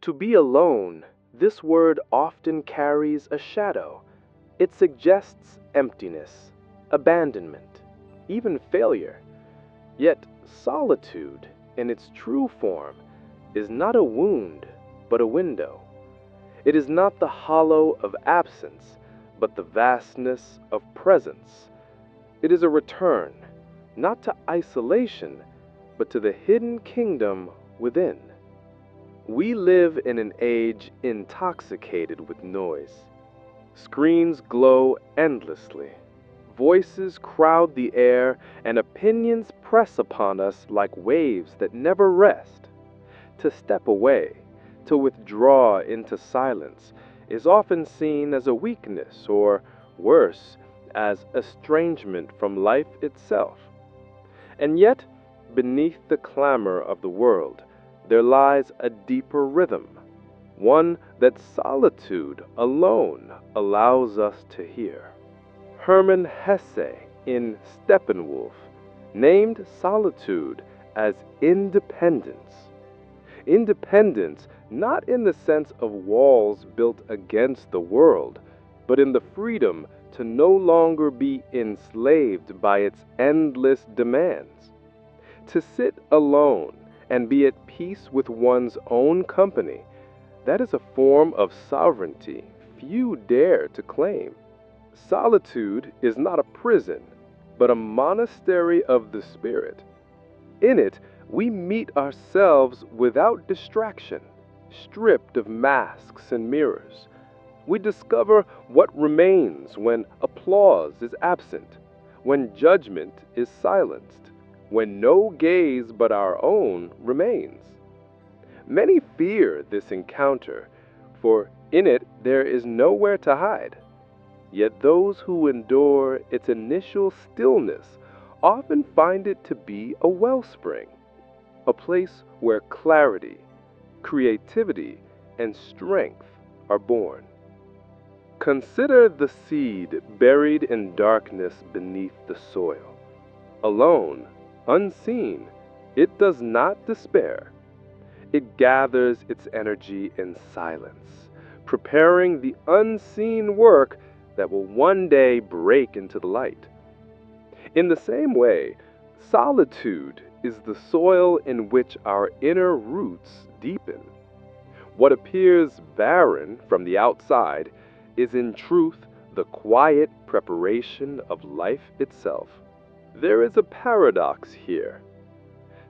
To be alone, this word often carries a shadow. It suggests emptiness, abandonment, even failure. Yet solitude, in its true form, is not a wound, but a window. It is not the hollow of absence, but the vastness of presence. It is a return, not to isolation, but to the hidden kingdom within. We live in an age intoxicated with noise. Screens glow endlessly. Voices crowd the air, and opinions press upon us like waves that never rest. To step away, to withdraw into silence, is often seen as a weakness or, worse, as estrangement from life itself. And yet, beneath the clamor of the world, there lies a deeper rhythm, one that solitude alone allows us to hear. Hermann Hesse, in Steppenwolf, named solitude as independence. Independence not in the sense of walls built against the world, but in the freedom to no longer be enslaved by its endless demands. To sit alone and be at peace with one's own company, that is a form of sovereignty few dare to claim. Solitude is not a prison, but a monastery of the spirit. In it, we meet ourselves without distraction, stripped of masks and mirrors. We discover what remains when applause is absent, when judgment is silenced, when no gaze but our own remains. Many fear this encounter, for in it there is nowhere to hide. Yet those who endure its initial stillness often find it to be a wellspring, a place where clarity, creativity, and strength are born. Consider the seed buried in darkness beneath the soil. Alone, unseen, it does not despair. It gathers its energy in silence, preparing the unseen work that will one day break into the light. In the same way, solitude is the soil in which our inner roots deepen. What appears barren from the outside is in truth the quiet preparation of life itself. There is a paradox here.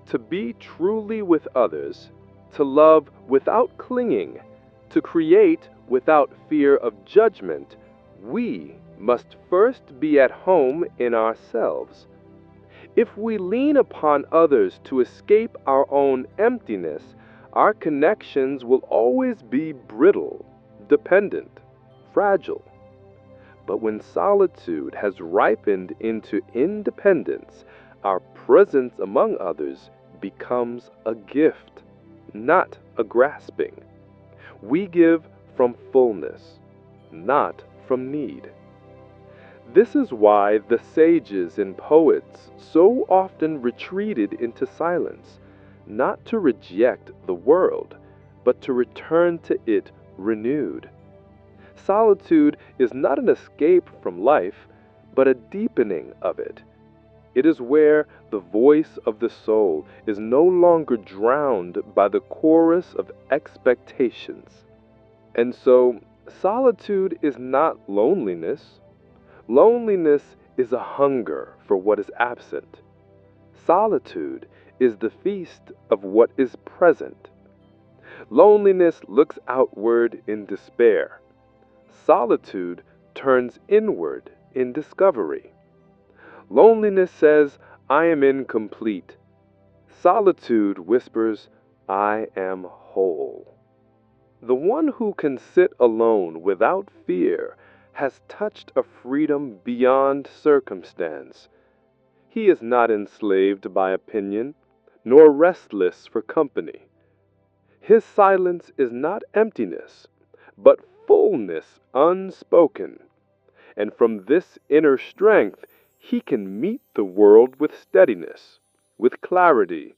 To be truly with others, to love without clinging, to create without fear of judgment, we must first be at home in ourselves. If we lean upon others to escape our own emptiness, our connections will always be brittle, dependent, fragile. But when solitude has ripened into independence, our presence among others becomes a gift, not a grasping. We give from fullness, not from need. This is why the sages and poets so often retreated into silence, not to reject the world, but to return to it renewed. Solitude is not an escape from life, but a deepening of it. It is where the voice of the soul is no longer drowned by the chorus of expectations. And so, solitude is not loneliness. Loneliness is a hunger for what is absent. Solitude is the feast of what is present. Loneliness looks outward in despair. Solitude turns inward in discovery. Loneliness says, I am incomplete. Solitude whispers, I am whole. The one who can sit alone without fear has touched a freedom beyond circumstance. He is not enslaved by opinion, nor restless for company. His silence is not emptiness, but fullness unspoken. And from this inner strength, he can meet the world with steadiness, with clarity,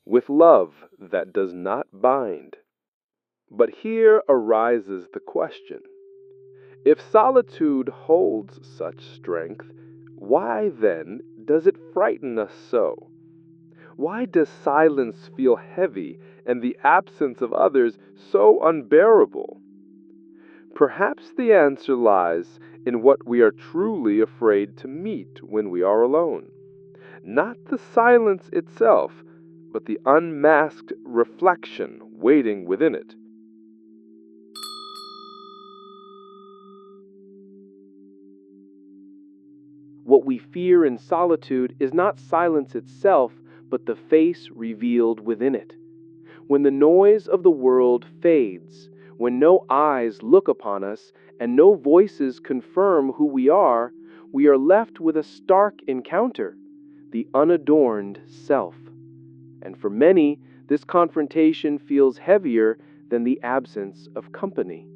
with love that does not bind. But here arises the question: if solitude holds such strength, why then does it frighten us so? Why does silence feel heavy and the absence of others so unbearable? Perhaps the answer lies in what we are truly afraid to meet when we are alone. Not the silence itself, but the unmasked reflection waiting within it. What we fear in solitude is not silence itself, but the face revealed within it. When the noise of the world fades, when no eyes look upon us and no voices confirm who we are left with a stark encounter, the unadorned self. And for many, this confrontation feels heavier than the absence of company.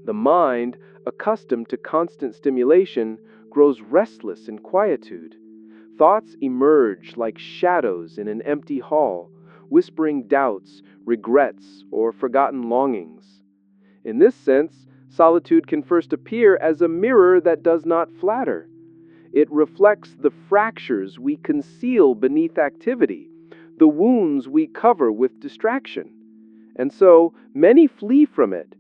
The mind, accustomed to constant stimulation, grows restless in quietude. Thoughts emerge like shadows in an empty hall, whispering doubts, regrets, or forgotten longings. In this sense, solitude can first appear as a mirror that does not flatter. It reflects the fractures we conceal beneath activity, the wounds we cover with distraction. And so, many flee from it,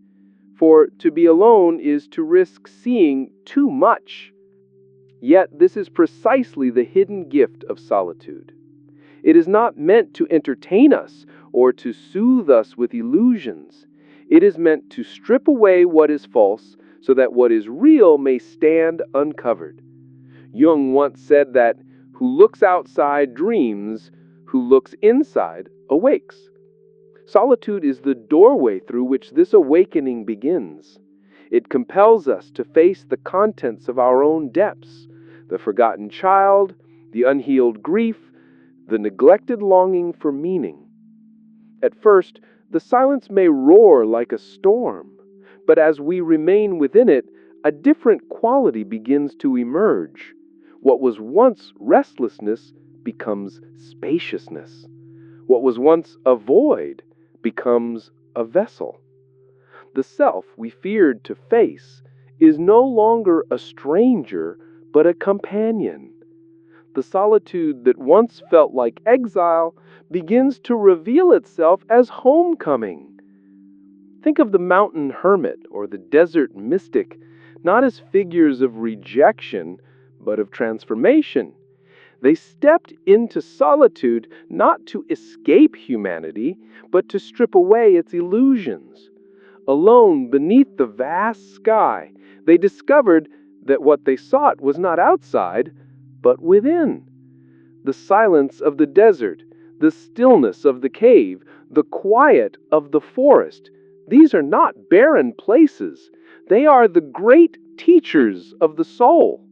for to be alone is to risk seeing too much. Yet this is precisely the hidden gift of solitude. It is not meant to entertain us or to soothe us with illusions. It is meant to strip away what is false so that what is real may stand uncovered. Jung once said that who looks outside dreams, who looks inside awakes. Solitude is the doorway through which this awakening begins. It compels us to face the contents of our own depths, the forgotten child, the unhealed grief, the neglected longing for meaning. At first, the silence may roar like a storm, but as we remain within it, a different quality begins to emerge. What was once restlessness becomes spaciousness. What was once a void becomes a vessel. The self we feared to face is no longer a stranger, but a companion. The solitude that once felt like exile begins to reveal itself as homecoming. Think of the mountain hermit or the desert mystic, not as figures of rejection, but of transformation. They stepped into solitude not to escape humanity, but to strip away its illusions. Alone beneath the vast sky, they discovered that what they sought was not outside, but within. The silence of the desert, the stillness of the cave, the quiet of the forest, these are not barren places. They are the great teachers of the soul.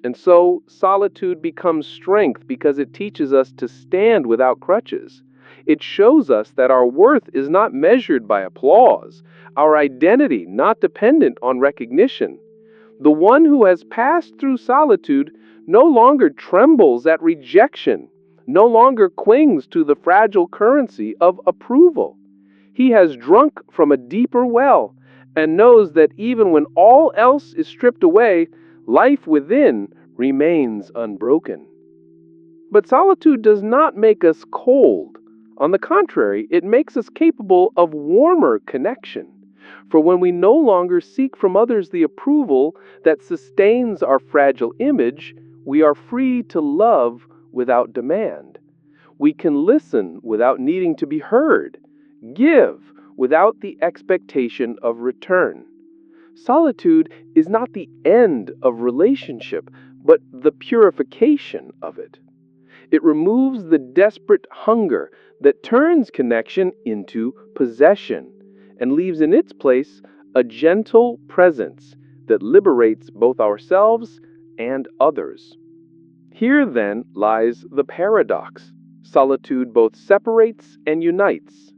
And so, solitude becomes strength because it teaches us to stand without crutches. It shows us that our worth is not measured by applause, our identity not dependent on recognition. The one who has passed through solitude no longer trembles at rejection, no longer clings to the fragile currency of approval. He has drunk from a deeper well and knows that even when all else is stripped away, life within remains unbroken. But solitude does not make us cold. On the contrary, it makes us capable of warmer connection. For when we no longer seek from others the approval that sustains our fragile image, we are free to love without demand. We can listen without needing to be heard, give without the expectation of return. Solitude is not the end of relationship, but the purification of it. It removes the desperate hunger that turns connection into possession and leaves in its place a gentle presence that liberates both ourselves and others. Here then lies the paradox. Solitude both separates and unites.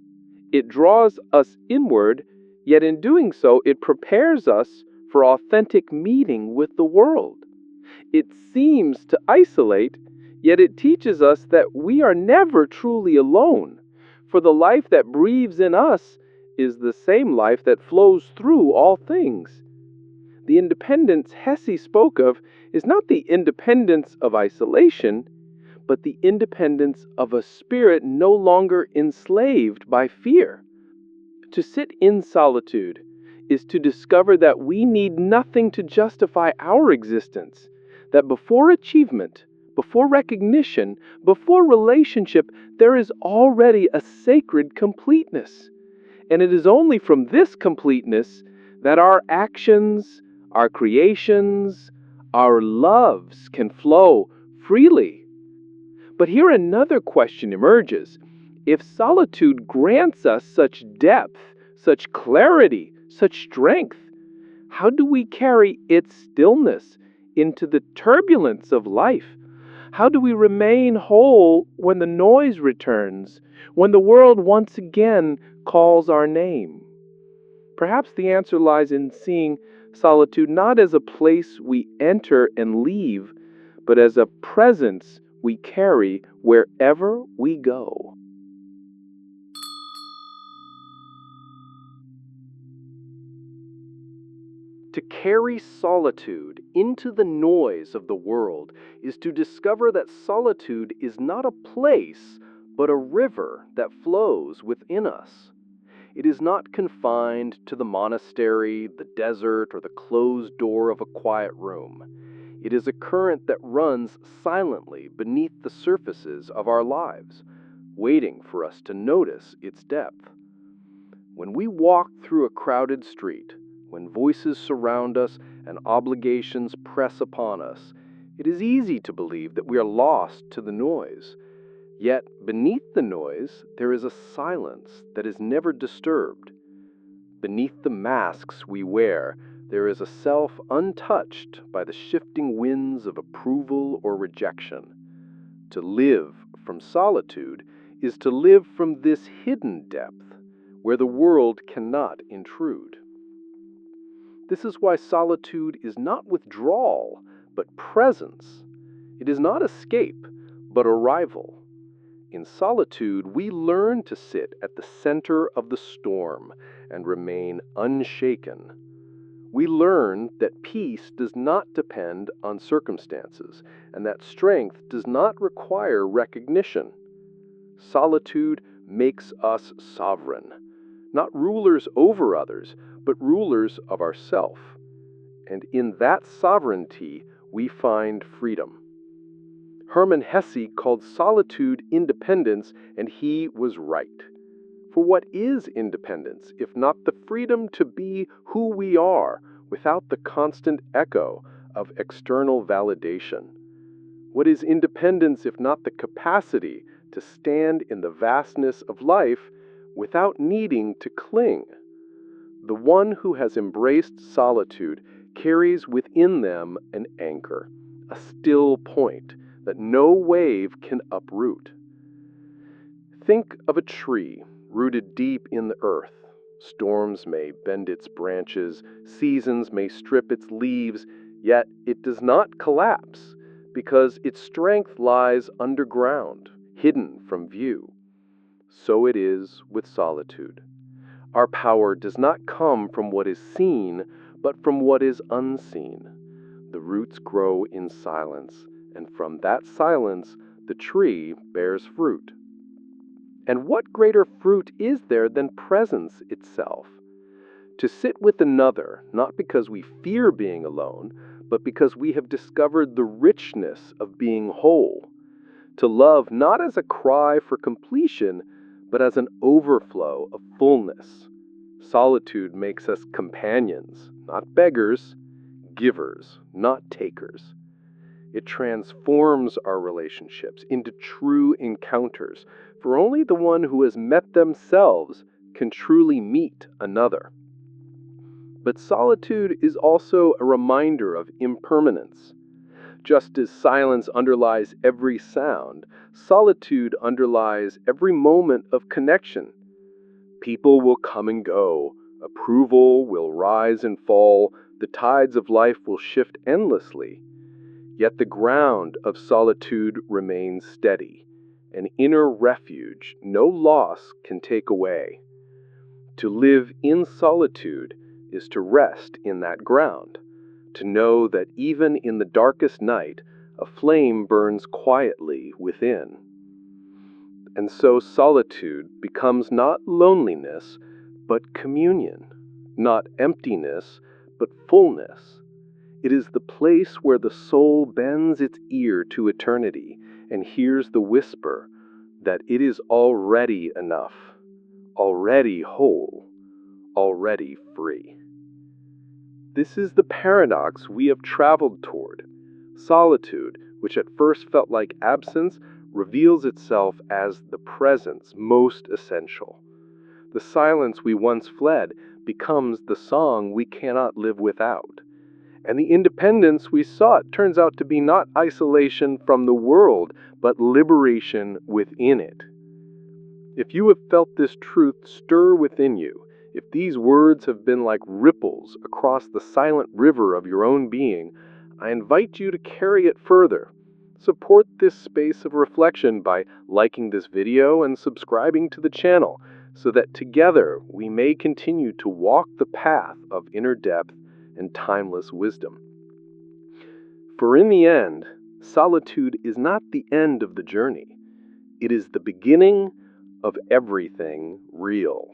It draws us inward, yet in doing so, it prepares us for authentic meeting with the world. It seems to isolate, yet it teaches us that we are never truly alone, for the life that breathes in us is the same life that flows through all things. The independence Hesse spoke of is not the independence of isolation, but the independence of a spirit no longer enslaved by fear. To sit in solitude is to discover that we need nothing to justify our existence, that before achievement, before recognition, before relationship, there is already a sacred completeness. And it is only from this completeness that our actions, our creations, our loves can flow freely. But here another question emerges. If solitude grants us such depth, such clarity, such strength, how do we carry its stillness into the turbulence of life? How do we remain whole when the noise returns, when the world once again calls our name? Perhaps the answer lies in seeing solitude not as a place we enter and leave, but as a presence we carry wherever we go. To carry solitude into the noise of the world is to discover that solitude is not a place, but a river that flows within us. It is not confined to the monastery, the desert, or the closed door of a quiet room. It is a current that runs silently beneath the surfaces of our lives, waiting for us to notice its depth. When we walk through a crowded street, when voices surround us and obligations press upon us, it is easy to believe that we are lost to the noise. Yet beneath the noise, there is a silence that is never disturbed. Beneath the masks we wear, there is a self untouched by the shifting winds of approval or rejection. To live from solitude is to live from this hidden depth, where the world cannot intrude. This is why solitude is not withdrawal, but presence. It is not escape, but arrival. In solitude, we learn to sit at the center of the storm and remain unshaken. We learn that peace does not depend on circumstances, and that strength does not require recognition. Solitude makes us sovereign, not rulers over others, but rulers of ourself. And in that sovereignty, we find freedom. Hermann Hesse called solitude independence, and he was right. For what is independence, if not the freedom to be who we are without the constant echo of external validation? What is independence, if not the capacity to stand in the vastness of life without needing to cling? The one who has embraced solitude carries within them an anchor, a still point that no wave can uproot. Think of a tree rooted deep in the earth. Storms may bend its branches, seasons may strip its leaves, yet it does not collapse because its strength lies underground, hidden from view. So it is with solitude. Our power does not come from what is seen, but from what is unseen. The roots grow in silence, and from that silence the tree bears fruit. And what greater fruit is there than presence itself? To sit with another, not because we fear being alone, but because we have discovered the richness of being whole. To love not as a cry for completion, but as an overflow of fullness. Solitude makes us companions, not beggars, givers, not takers. It transforms our relationships into true encounters, for only the one who has met themselves can truly meet another. But solitude is also a reminder of impermanence. Just as silence underlies every sound, solitude underlies every moment of connection. People will come and go, approval will rise and fall, the tides of life will shift endlessly. Yet the ground of solitude remains steady, an inner refuge no loss can take away. To live in solitude is to rest in that ground, to know that even in the darkest night, a flame burns quietly within. And so solitude becomes not loneliness, but communion, not emptiness, but fullness. It is the place where the soul bends its ear to eternity and hears the whisper that it is already enough, already whole, already free. This is the paradox we have traveled toward. Solitude, which at first felt like absence, reveals itself as the presence most essential. The silence we once fled becomes the song we cannot live without. And the independence we sought turns out to be not isolation from the world, but liberation within it. If you have felt this truth stir within you, if these words have been like ripples across the silent river of your own being, I invite you to carry it further. Support this space of reflection by liking this video and subscribing to the channel, so that together we may continue to walk the path of inner depth and timeless wisdom. For in the end, solitude is not the end of the journey. It is the beginning of everything real.